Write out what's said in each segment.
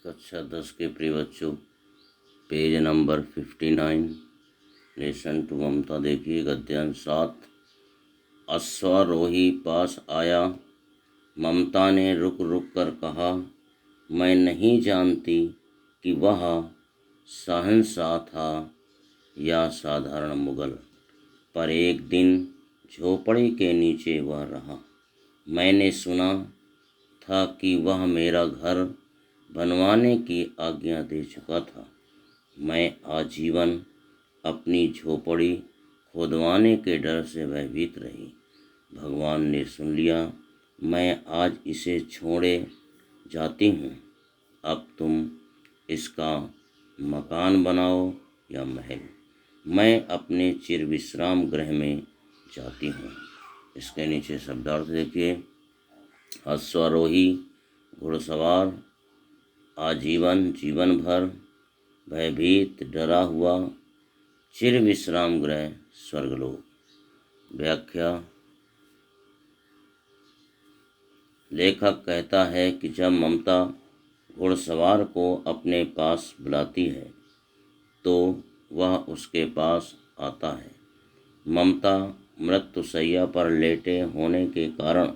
कक्षा 10 के प्रिय बच्चों, पेज नंबर 59, लेसन टू ममता देखिए। गद्यांश 7। अश्वारोही पास आया। ममता ने रुक रुक कर कहा, मैं नहीं जानती कि वह शहंशाह था या साधारण मुगल, पर एक दिन झोपड़ी के नीचे वह रहा। मैंने सुना था कि वह मेरा घर बनवाने की आज्ञा दे चुका था। मैं आजीवन अपनी झोपड़ी खुदवाने के डर से भयभीत रही। भगवान ने सुन लिया। मैं आज इसे छोड़े जाती हूँ। अब तुम इसका मकान बनाओ या महल। मैं अपने चिर विश्राम गृह में जाती हूँ। इसके नीचे शब्दार्थ देखिए। अश्वारोही घुड़सवार, आजीवन जीवन भर, भयभीत डरा हुआ, चिर विश्राम गृह स्वर्गलोक। व्याख्या। लेखक कहता है कि जब ममता घुड़सवार को अपने पास बुलाती है तो वह उसके पास आता है। ममता मृत्युशैया पर लेटे होने के कारण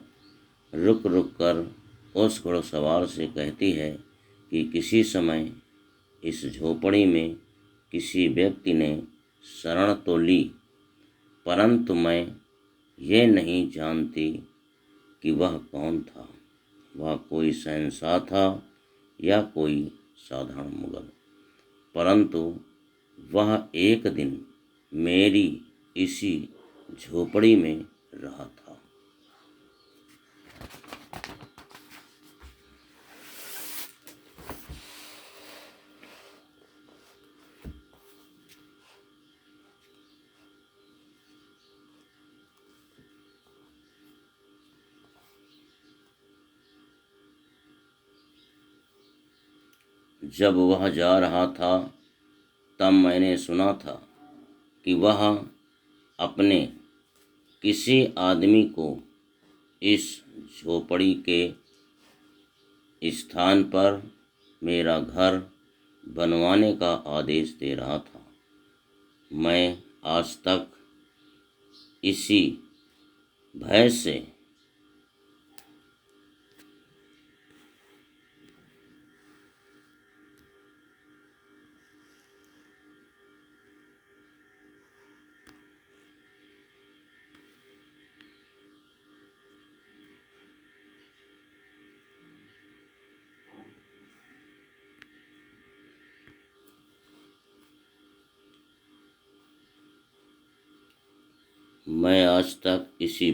रुक रुक कर उस घुड़सवार से कहती है कि किसी समय इस झोपड़ी में किसी व्यक्ति ने शरण तो ली, परंतु मैं ये नहीं जानती कि वह कौन था। वह कोई शहंशाह था या कोई साधारण मुगल, परंतु वह एक दिन मेरी इसी झोपड़ी में रहा था। जब वह जा रहा था तब मैंने सुना था कि वह अपने किसी आदमी को इस झोपड़ी के स्थान पर मेरा घर बनवाने का आदेश दे रहा था। मैं आज तक इसी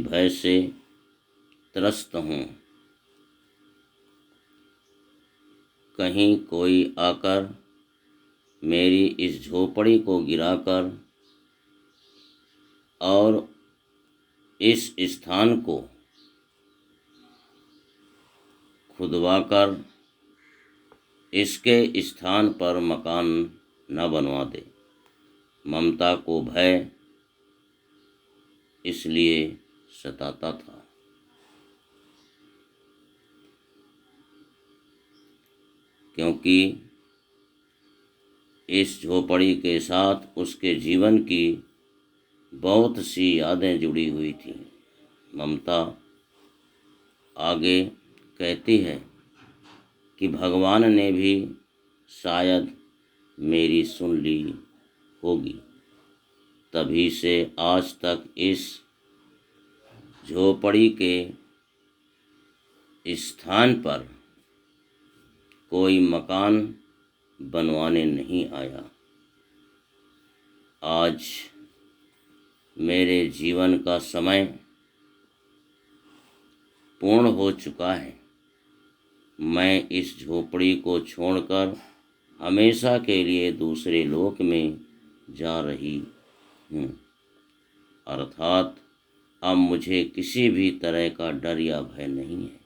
भय से त्रस्त हूँ। कहीं कोई आकर मेरी इस झोपड़ी को गिराकर और इस स्थान को खुदवाकर इसके स्थान पर मकान न बनवा दे। ममता को भय इसलिए सताता था क्योंकि इस झोपड़ी के साथ उसके जीवन की बहुत सी यादें जुड़ी हुई थीं। ममता आगे कहती है कि भगवान ने भी शायद मेरी सुन ली होगी, तभी से आज तक इस झोपड़ी के स्थान पर कोई मकान बनवाने नहीं आया। आज मेरे जीवन का समय पूर्ण हो चुका है। मैं इस झोपड़ी को छोड़कर हमेशा के लिए दूसरे लोक में जा रही हूँ, अर्थात अब मुझे किसी भी तरह का डर या भय नहीं है।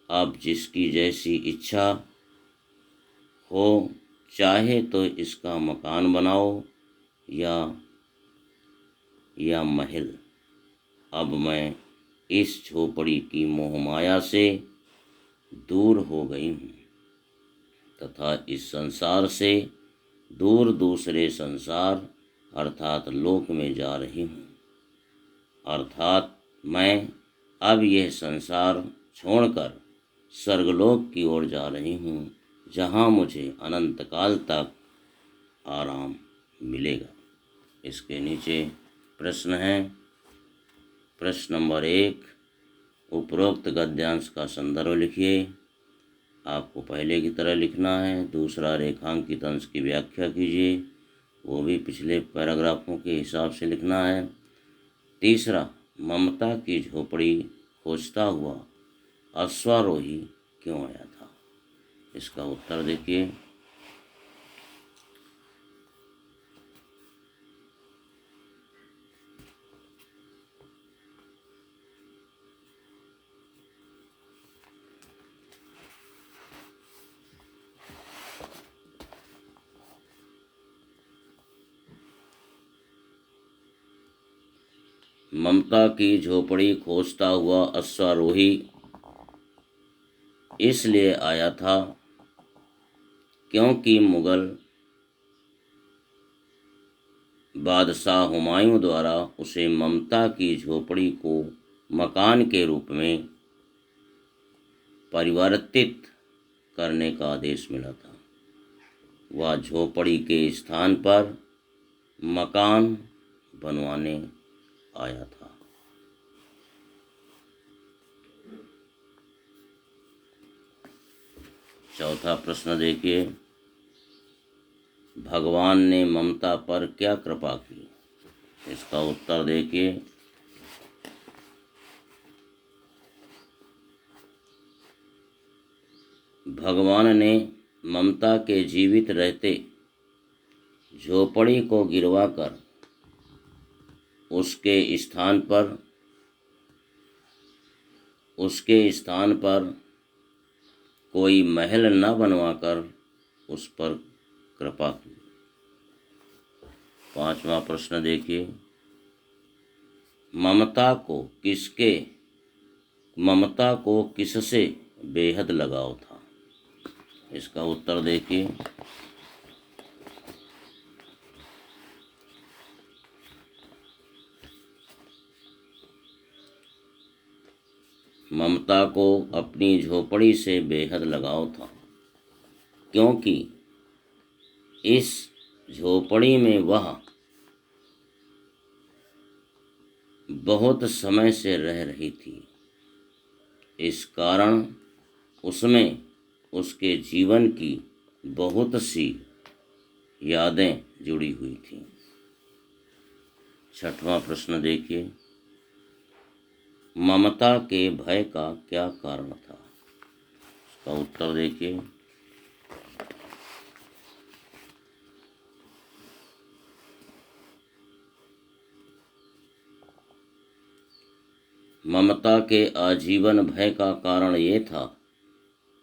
अब जिसकी जैसी इच्छा हो, चाहे तो इसका मकान बनाओ या महल। अब मैं इस झोपड़ी की मोहमाया से दूर हो गई हूँ। तथा इस संसार से दूर दूसरे संसार अर्थात लोक में जा रही हूँ। अर्थात मैं अब यह संसार छोड़कर स्वर्गलोक की ओर जा रही हूँ, जहाँ मुझे अनंत काल तक आराम मिलेगा। इसके नीचे प्रश्न है। प्रश्न नंबर 1, उपरोक्त गद्यांश का संदर्भ लिखिए। आपको पहले की तरह लिखना है। दूसरा, रेखांकित अंश की व्याख्या कीजिए, वो भी पिछले पैराग्राफों के हिसाब से लिखना है। तीसरा, ममता की झोपड़ी खोजता हुआ अश्वारोही क्यों आया था? इसका उत्तर देखिए। ममता की झोपड़ी खोजता हुआ अश्वारोही इसलिए आया था क्योंकि मुगल बादशाह हुमायूं द्वारा उसे ममता की झोपड़ी को मकान के रूप में परिवर्तित करने का आदेश मिला था। वह झोपड़ी के स्थान पर मकान बनवाने आया था। चौथा प्रश्न देखिए। भगवान ने ममता पर क्या कृपा की? इसका उत्तर देखिए। भगवान ने ममता के जीवित रहते झोपड़ी को गिरवाकर उसके स्थान पर कोई महल न बनवाकर उस पर कृपा की। पांचवा प्रश्न देखिए। ममता को किससे बेहद लगाव था? इसका उत्तर देखिए। ममता को अपनी झोपड़ी से बेहद लगाव था, क्योंकि इस झोपड़ी में वह बहुत समय से रह रही थी। इस कारण उसमें उसके जीवन की बहुत सी यादें जुड़ी हुई थीं। छठवां प्रश्न देखिए। ममता के भय का क्या कारण था? इसका उत्तर देखिए। ममता के आजीवन भय का कारण ये था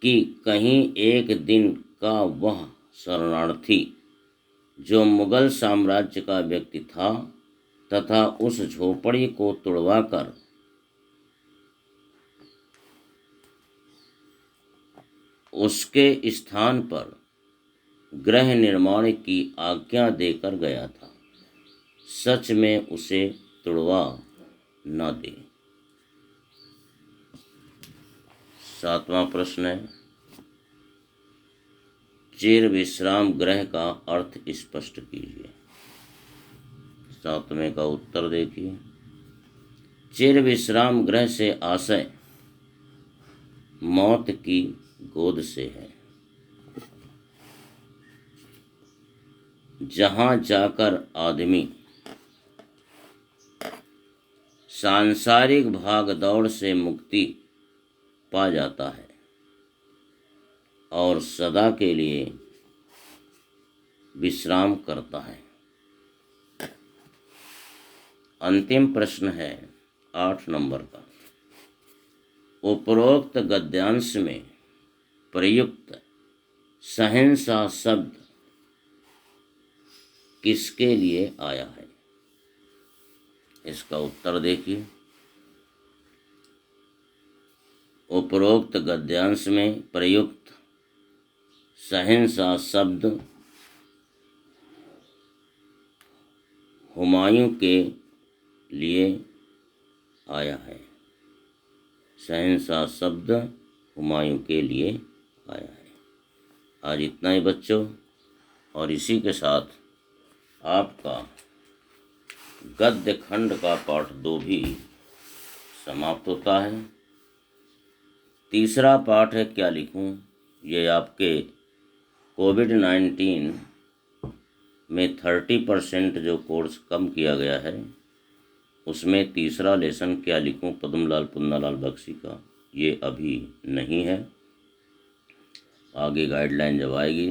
कि कहीं एक दिन का वह शरणार्थी जो मुगल साम्राज्य का व्यक्ति था तथा उस झोपड़ी को तुड़वाकर उसके स्थान पर गृह निर्माण की आज्ञा देकर गया था, सच में उसे तुड़वा न दे। सातवां प्रश्न है। चिर विश्राम गृह का अर्थ स्पष्ट कीजिए। सातवें का उत्तर देखिए। चिर विश्राम गृह से आशय मौत की गोद से है, जहां जाकर आदमी सांसारिक भागदौड़ से मुक्ति पा जाता है और सदा के लिए विश्राम करता है। अंतिम प्रश्न है 8 नंबर का। उपरोक्त गद्यांश में प्रयुक्त सहनसा शब्द किसके लिए आया है? इसका उत्तर देखिए। उपरोक्त गद्यांश में प्रयुक्त शहंशाह शब्द हुमायूं के लिए आया है। शहंशाह शब्द हुमायूं के लिए आया है। आज इतना ही बच्चों, और इसी के साथ आपका गद्य खंड का पाठ 2 भी समाप्त होता है। तीसरा पाठ है क्या लिखूं, ये आपके कोविड-19 में 30% जो कोर्स कम किया गया है उसमें तीसरा लेसन क्या लिखूं पद्मलाल पुन्नालाल बख्शी का, ये अभी नहीं है। आगे गाइडलाइन जब आएगी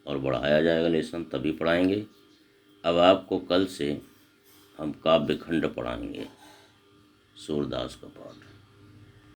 और बढ़ाया जाएगा लेसन तभी पढ़ाएंगे। अब आपको कल से हम काव्य खंड पढ़ाएंगे, सूरदास का पाठ।